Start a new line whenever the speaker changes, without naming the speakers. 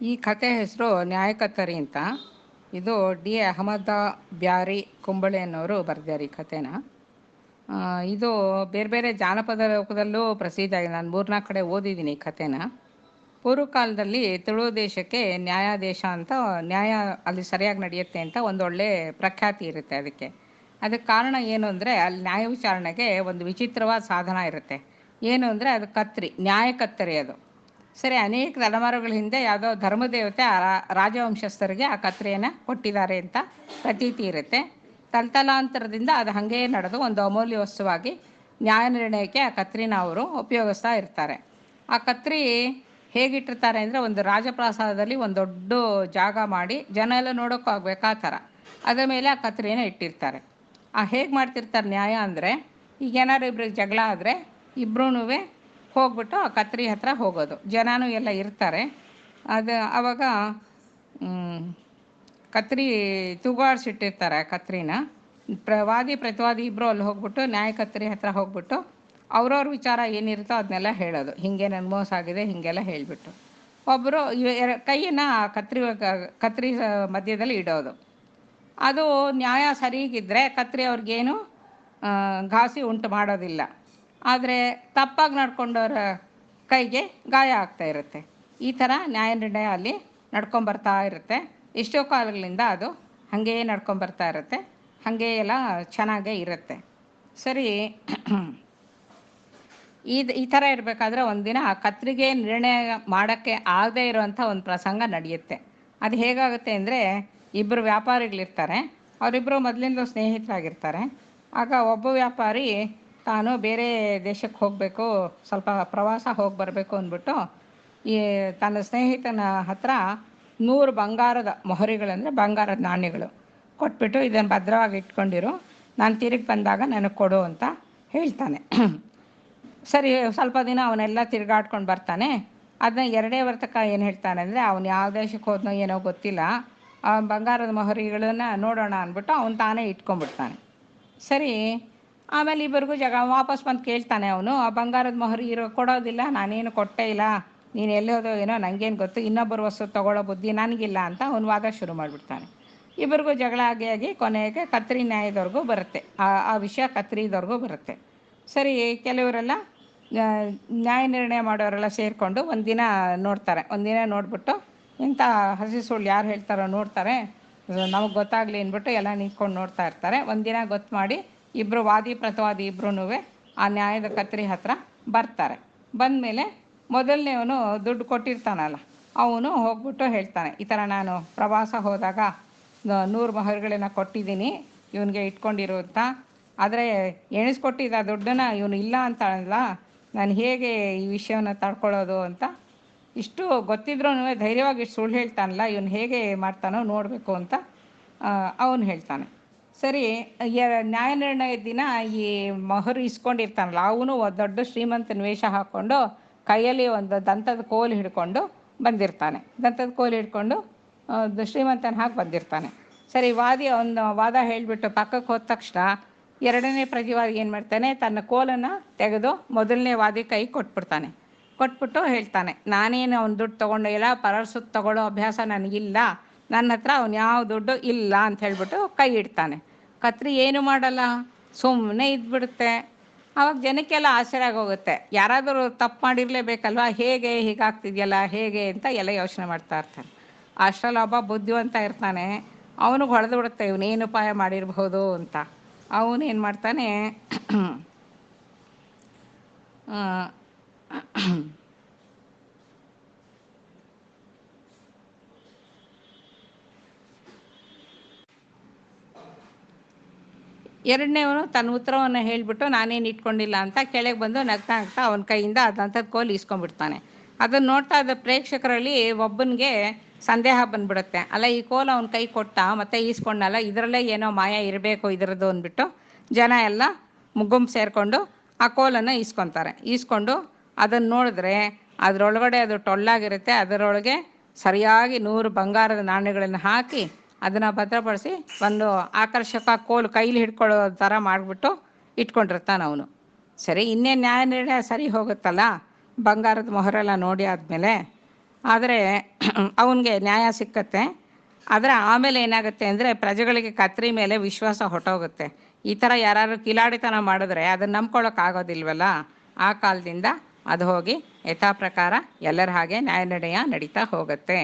ಈ ಕತೆ ಹೆಸರು ನ್ಯಾಯಕತ್ತರಿ ಅಂತ. ಇದು ಡಿ ಅಹಮದ ಬ್ಯಾರಿ ಕುಂಬಳೆ ಅನ್ನೋರು ಬರೆದಿದ್ದಾರೆ ಈ ಕಥೆನ. ಇದು ಬೇರೆ ಬೇರೆ ಜಾನಪದ ಲೋಕದಲ್ಲೂ ಪ್ರಸಿದ್ಧ ಆಗಿದೆ. ನಾನು 3-4 ಕಡೆ ಓದಿದ್ದೀನಿ ಈ ಕಥೆನ. ಪೂರ್ವ ಕಾಲದಲ್ಲಿ ತುಳು ದೇಶಕ್ಕೆ ನ್ಯಾಯಾದೇಶ ಅಂತ, ನ್ಯಾಯ ಅಲ್ಲಿ ಸರಿಯಾಗಿ ನಡೆಯುತ್ತೆ ಅಂತ ಒಂದೊಳ್ಳೆ ಪ್ರಖ್ಯಾತಿ ಇರುತ್ತೆ ಅದಕ್ಕೆ ಕಾರಣ ಏನು ಅಂದರೆ, ಅಲ್ಲಿ ನ್ಯಾಯ ವಿಚಾರಣೆಗೆ ಒಂದು ವಿಚಿತ್ರವಾದ ಸಾಧನ ಇರುತ್ತೆ. ಏನು ಅಂದರೆ ಅದು ಕತ್ತರಿ, ನ್ಯಾಯ ಕತ್ತರಿ ಅದು. ಸರಿ, ಅನೇಕ ತಲೆಮಾರುಗಳ ಹಿಂದೆ ಯಾವುದೋ ಧರ್ಮದೇವತೆ ರಾಜವಂಶಸ್ಥರಿಗೆ ಆ ಕತ್ತರಿಯನ್ನು ಕೊಟ್ಟಿದ್ದಾರೆ ಅಂತ ಪ್ರತೀತಿ ಇರುತ್ತೆ. ತಲತಲಾಂತರದಿಂದ ಅದು ಹಾಗೇ ನಡೆದು ಒಂದು ಅಮೂಲ್ಯ ವಸ್ತುವಾಗಿ ನ್ಯಾಯ ನಿರ್ಣಯಕ್ಕೆ ಆ ಕತ್ತರಿನ ಅವರು ಉಪಯೋಗಿಸ್ತಾ ಇರ್ತಾರೆ. ಆ ಕತ್ತರಿ ಹೇಗಿಟ್ಟಿರ್ತಾರೆ ಅಂದರೆ, ಒಂದು ರಾಜಪ್ರಾಸಾದದಲ್ಲಿ ಒಂದು ದೊಡ್ಡ ಜಾಗ ಮಾಡಿ ಜನ ಎಲ್ಲ ನೋಡೋಕ್ಕೂ ಆಗಬೇಕು ಆ ಥರ ಅದರ ಮೇಲೆ ಆ ಕತ್ತರಿಯನ್ನು ಇಟ್ಟಿರ್ತಾರೆ. ಹೇಗೆ ಮಾಡ್ತಿರ್ತಾರೆ ನ್ಯಾಯ ಅಂದರೆ, ಈಗ ಏನಾದ್ರು ಇಬ್ರಿಗೆ ಜಗಳ ಆದರೆ ಇಬ್ಬರೂ ಹೋಗ್ಬಿಟ್ಟು ಆ ಕತ್ತರಿ ಹತ್ರ ಹೋಗೋದು. ಜನನೂ ಎಲ್ಲ ಇರ್ತಾರೆ. ಆವಾಗ ಕತ್ತರಿ ತೂಗಾಡಿಸಿಟ್ಟಿರ್ತಾರೆ ಆ ಕತ್ತರಿನ. ವಾದಿ ಪ್ರತಿವಾದಿ ಇಬ್ಬರು ಅಲ್ಲಿ ಹೋಗ್ಬಿಟ್ಟು ನ್ಯಾಯ ಕತ್ತರಿ ಹತ್ರ ಹೋಗ್ಬಿಟ್ಟು ಅವ್ರವ್ರ ವಿಚಾರ ಏನಿರುತ್ತೋ ಅದನ್ನೆಲ್ಲ ಹೇಳೋದು. ಹೀಗೆ ನನ್ನ ಮೋಸ ಆಗಿದೆ ಹೀಗೆಲ್ಲ ಹೇಳಿಬಿಟ್ಟು ಒಬ್ಬರು ಕೈಯನ್ನು ಕತ್ತರಿ ಮಧ್ಯದಲ್ಲಿ ಇಡೋದು. ಅದು ನ್ಯಾಯ ಸರಿಗಿದ್ದರೆ ಕತ್ತರಿ ಅವ್ರಿಗೇನು ಘಾಸಿ ಉಂಟು ಮಾಡೋದಿಲ್ಲ. ಆದರೆ ತಪ್ಪಾಗಿ ನಡ್ಕೊಂಡವ್ರ ಕೈಗೆ ಗಾಯ ಆಗ್ತಾ ಇರುತ್ತೆ. ಈ ಥರ ನ್ಯಾಯ ನಿರ್ಣಯ ಅಲ್ಲಿ ನಡ್ಕೊಂಬರ್ತಾ ಇರುತ್ತೆ. ಎಷ್ಟೋ ಕಾಲಗಳಿಂದ ಅದು ಹಾಗೇ ನಡ್ಕೊಂಬರ್ತಾ ಇರುತ್ತೆ. ಹಾಗೇ ಎಲ್ಲ ಚೆನ್ನಾಗೇ ಇರುತ್ತೆ. ಸರಿ, ಈ ಥರ ಇರಬೇಕಾದ್ರೆ ಒಂದಿನ ಆ ಕತ್ತರಿಗೆ ನಿರ್ಣಯ ಮಾಡೋಕ್ಕೆ ಆಗದೇ ಇರೋವಂಥ ಒಂದು ಪ್ರಸಂಗ ನಡೆಯುತ್ತೆ. ಅದು ಹೇಗಾಗುತ್ತೆ ಅಂದರೆ, ಇಬ್ಬರು ವ್ಯಾಪಾರಿಗಳಿರ್ತಾರೆ. ಅವರಿಬ್ಬರು ಮೊದಲಿಂದ ಸ್ನೇಹಿತರಾಗಿರ್ತಾರೆ. ಆಗ ಒಬ್ಬ ವ್ಯಾಪಾರಿ ತಾನು ಬೇರೆ ದೇಶಕ್ಕೆ ಹೋಗಬೇಕು, ಸ್ವಲ್ಪ ಪ್ರವಾಸ ಹೋಗಿ ಬರಬೇಕು ಅಂದ್ಬಿಟ್ಟು ತನ್ನ ಸ್ನೇಹಿತನ ಹತ್ರ 100 ಬಂಗಾರದ ಮೊಹರಿಗಳಂದರೆ ಬಂಗಾರದ ನಾಣ್ಯಗಳು ಕೊಟ್ಬಿಟ್ಟು, ಇದನ್ನು ಭದ್ರವಾಗಿ ಇಟ್ಕೊಂಡಿರು, ನಾನು ತಿರುಗಿ ಬಂದಾಗ ನನಗೆ ಕೊಡು ಅಂತ ಹೇಳ್ತಾನೆ. ಸರಿ, ಸ್ವಲ್ಪ ದಿನ ಅವನೆಲ್ಲ ತಿರುಗಾಡ್ಕೊಂಡು ಬರ್ತಾನೆ. ಅದನ್ನ 2 ವರ್ತಕ ಏನು ಹೇಳ್ತಾನೆ ಅಂದರೆ, ಅವನು ಯಾವ ದೇಶಕ್ಕೆ ಹೋದ್ನೋ ಏನೋ ಗೊತ್ತಿಲ್ಲ, ಆ ಬಂಗಾರದ ಮೊಹರಿಗಳನ್ನು ನೋಡೋಣ ಅಂದ್ಬಿಟ್ಟು ಅವನು ತಾನೇ ಇಟ್ಕೊಂಡ್ಬಿಡ್ತಾನೆ. ಸರಿ, ಆಮೇಲೆ ಇಬ್ಬರಿಗೂ ವಾಪಸ್ ಬಂದು ಕೇಳ್ತಾನೆ ಅವನು, ಆ ಬಂಗಾರದ ಮೊಹರಿ ಕೊಡೋದಿಲ್ಲ, ನಾನೇನು ಕೊಟ್ಟೇ ಇಲ್ಲ, ನೀನು ಎಲ್ಲೋದೋ ಏನೋ ನನಗೇನು ಗೊತ್ತು, ಇನ್ನೊಬ್ಬರು ವಸ್ತು ತೊಗೊಳ್ಳೋ ಬುದ್ಧಿ ನನಗಿಲ್ಲ ಅಂತ ಅವನು ವಾದ ಶುರು ಮಾಡಿಬಿಡ್ತಾನೆ. ಇಬ್ಬರಿಗೂ ಜಗಳ ಆಗಿ ಕೊನೆಗೆ ಕತ್ತರಿ ನ್ಯಾಯದವ್ರಿಗೂ ಬರುತ್ತೆ, ಆ ವಿಷಯ ಕತ್ತರಿದವ್ರಿಗೂ ಬರುತ್ತೆ. ಸರಿ, ಕೆಲವರೆಲ್ಲ ನ್ಯಾಯ ನಿರ್ಣಯ ಮಾಡೋರೆಲ್ಲ ಸೇರಿಕೊಂಡು ಒಂದಿನ ನೋಡ್ತಾರೆ. ಒಂದಿನ ನೋಡ್ಬಿಟ್ಟು ಇಂಥ ಹಸಿ ಸುಳ್ಳು ಯಾರು ಹೇಳ್ತಾರೋ ನೋಡ್ತಾರೆ, ನಮಗೆ ಗೊತ್ತಾಗಲಿ ಅಂದ್ಬಿಟ್ಟು ಎಲ್ಲ ನಿಂತ್ಕೊಂಡು ನೋಡ್ತಾ ಇರ್ತಾರೆ. ಒಂದಿನ ಗೊತ್ತು ಮಾಡಿ ಇಬ್ಬರು ವಾದಿ ಪ್ರತಿವಾದಿ ಇಬ್ಬರೂ ಆ ನ್ಯಾಯದ ಕತ್ತರಿ ಹತ್ರ ಬರ್ತಾರೆ. ಬಂದಮೇಲೆ ಮೊದಲನೇವನು ದುಡ್ಡು ಕೊಟ್ಟಿರ್ತಾನಲ್ಲ, ಅವನು ಹೋಗ್ಬಿಟ್ಟು ಹೇಳ್ತಾನೆ, ಈ ಥರ ನಾನು ಪ್ರವಾಸ ಹೋದಾಗ 100 ಮೊಹರುಗಳನ್ನ ಕೊಟ್ಟಿದ್ದೀನಿ ಇವನಿಗೆ ಇಟ್ಕೊಂಡಿರು ಅಂತ. ಆದರೆ ಎಣಿಸ್ಕೊಟ್ಟಿದ್ದ ದುಡ್ಡನ್ನು ಇವನು ಇಲ್ಲ ಅಂತ ಅಲ್ಲ, ನಾನು ಹೇಗೆ ಈ ವಿಷಯವನ್ನು ತಡ್ಕೊಳ್ಳೋದು ಅಂತ ಇಷ್ಟು ಗೊತ್ತಿದ್ರೂ ಧೈರ್ಯವಾಗಿ ಇಷ್ಟು ಸುಳ್ಳು ಹೇಳ್ತಾನಲ್ಲ, ಇವನು ಹೇಗೆ ಮಾಡ್ತಾನೋ ನೋಡಬೇಕು ಅಂತ ಅವನು ಹೇಳ್ತಾನೆ. ಸರಿ, ನ್ಯಾಯ ನಿರ್ಣಯದ ದಿನ ಈ ಮೊಹರು ಇಸ್ಕೊಂಡಿರ್ತಾನಲ್ಲ, ಅವನು ದೊಡ್ಡ ಶ್ರೀಮಂತನ ವೇಷ ಹಾಕ್ಕೊಂಡು ಕೈಯಲ್ಲಿ ಒಂದು ದಂತದ ಕೋಲು ಹಿಡ್ಕೊಂಡು ಬಂದಿರ್ತಾನೆ. ದಂತದ ಕೋಲು ಹಿಡ್ಕೊಂಡು ಶ್ರೀಮಂತನ ಹಾಕಿ ಬಂದಿರ್ತಾನೆ. ಸರಿ, ವಾದಿ ಅವನ ವಾದ ಹೇಳಿಬಿಟ್ಟು ಪಕ್ಕಕ್ಕೆ ಹೋದ ತಕ್ಷಣ 2ನೇ ಪ್ರತಿವಾದಿ ಏನು ಮಾಡ್ತಾನೆ, ತನ್ನ ಕೋಲನ್ನು ತೆಗೆದು ಮೊದಲನೇ ವಾದಿ ಕೈ ಕೊಟ್ಬಿಡ್ತಾನೆ. ಕೊಟ್ಬಿಟ್ಟು ಹೇಳ್ತಾನೆ, ನಾನೇನು ಅವ್ನ ದುಡ್ಡು ತೊಗೊಂಡು ಇಲ್ಲ, ಪರರ ಸುತ್ತ ತಗೊಳ್ಳೋ ಅಭ್ಯಾಸ ನನಗಿಲ್ಲ, ನನ್ನ ಹತ್ರ ಅವ್ನು ಯಾವ ದುಡ್ಡು ಇಲ್ಲ ಅಂತ ಹೇಳ್ಬಿಟ್ಟು ಕೈ ಇಡ್ತಾನೆ. ಕತ್ತರಿ ಏನು ಮಾಡಲ್ಲ, ಸುಮ್ಮನೆ ಇದ್ಬಿಡುತ್ತೆ. ಆವಾಗ ಜನಕ್ಕೆಲ್ಲ ಆಶ್ಚರ್ಯ ಆಗೋಗುತ್ತೆ, ಯಾರಾದರೂ ತಪ್ಪು ಮಾಡಿರಲೇಬೇಕಲ್ವ, ಹೇಗೆ ಹೀಗಾಗ್ತಿದೆಯಲ್ಲ ಹೇಗೆ ಅಂತ ಎಲ್ಲ ಯೋಚನೆ ಮಾಡ್ತಾ ಇರ್ತಾನೆ. ಅಷ್ಟರಲ್ಲಿ ಒಬ್ಬ ಬುದ್ಧಿವಂತ ಇರ್ತಾನೆ, ಅವನಿಗೆ ಹೊಡೆದು ಬಿಡುತ್ತೆ ಇವನೇನು ಉಪಾಯ ಮಾಡಿರ್ಬೋದು ಅಂತ. ಅವನೇನು ಮಾಡ್ತಾನೆ, ಎರಡನೇವನು ತನ್ನ ಉತ್ತರವನ್ನು ಹೇಳಿಬಿಟ್ಟು ನಾನೇನು ಇಟ್ಕೊಂಡಿಲ್ಲ ಅಂತ ಕೆಳಗೆ ಬಂದು ನಗ್ತಾ ನಗ್ತಾ ಅವನ ಕೈಯಿಂದ ಅದಂಥದ್ದು ಕೋಲು ಇಸ್ಕೊಂಡ್ಬಿಡ್ತಾನೆ. ಅದನ್ನು ನೋಡ್ತಾ ಇದ್ದ ಪ್ರೇಕ್ಷಕರಲ್ಲಿ ಒಬ್ಬನಿಗೆ ಸಂದೇಹ ಬಂದ್ಬಿಡುತ್ತೆ, ಅಲ್ಲ ಈ ಕೋಲು ಅವನ ಕೈ ಕೊಟ್ಟ ಮತ್ತೆ ಈಸ್ಕೊಂಡಲ್ಲ, ಇದರಲ್ಲೇ ಏನೋ ಮಾಯ ಇರಬೇಕು ಇದರದ್ದು ಅಂದ್ಬಿಟ್ಟು ಜನ ಎಲ್ಲ ಗುಂಪು ಸೇರಿಕೊಂಡು ಆ ಕೋಲನ್ನು ಈಸ್ಕೊಂಡು ಅದನ್ನು ನೋಡಿದ್ರೆ ಅದರೊಳಗಡೆ ಅದು ಟೊಳ್ಳಾಗಿರುತ್ತೆ. ಅದರೊಳಗೆ ಸರಿಯಾಗಿ 100 ಬಂಗಾರದ ನಾಣ್ಯಗಳನ್ನು ಹಾಕಿ ಅದನ್ನು ಭದ್ರಪಡಿಸಿ ಒಂದು ಆಕರ್ಷಕ ಕೋಲು ಕೈಲಿ ಹಿಡ್ಕೊಳ್ಳೋ ಥರ ಮಾಡಿಬಿಟ್ಟು ಇಟ್ಕೊಂಡಿರ್ತಾನೆ ಅವನು. ಸರಿ, ಇನ್ನೇನು ನ್ಯಾಯ ನಿರ್ಣಯ ಸರಿ ಹೋಗುತ್ತಲ್ಲ ಬಂಗಾರದ ಮೊಹರೆಲ್ಲ ನೋಡಿ ಆದಮೇಲೆ. ಆದರೆ ಅವನಿಗೆ ನ್ಯಾಯ ಸಿಕ್ಕತ್ತೆ. ಆದರೆ ಆಮೇಲೆ ಏನಾಗುತ್ತೆ ಅಂದರೆ ಪ್ರಜೆಗಳಿಗೆ ಕತ್ರಿ ಮೇಲೆ ವಿಶ್ವಾಸ ಹೊಟ್ಟೋಗುತ್ತೆ. ಈ ಥರ ಯಾರಾದ್ರು ಕಿಲಾಡಿತನ ಮಾಡಿದ್ರೆ ಅದನ್ನು ನಂಬ್ಕೊಳ್ಳೋಕ್ಕಾಗೋದಿಲ್ವಲ್ಲ. ಆ ಕಾಲದಿಂದ ಅದು ಹೋಗಿ ಯಥಾ ಪ್ರಕಾರ ಎಲ್ಲರ ಹಾಗೆ ನ್ಯಾಯ ನಿರ್ಣಯ ನಡೀತಾ ಹೋಗುತ್ತೆ.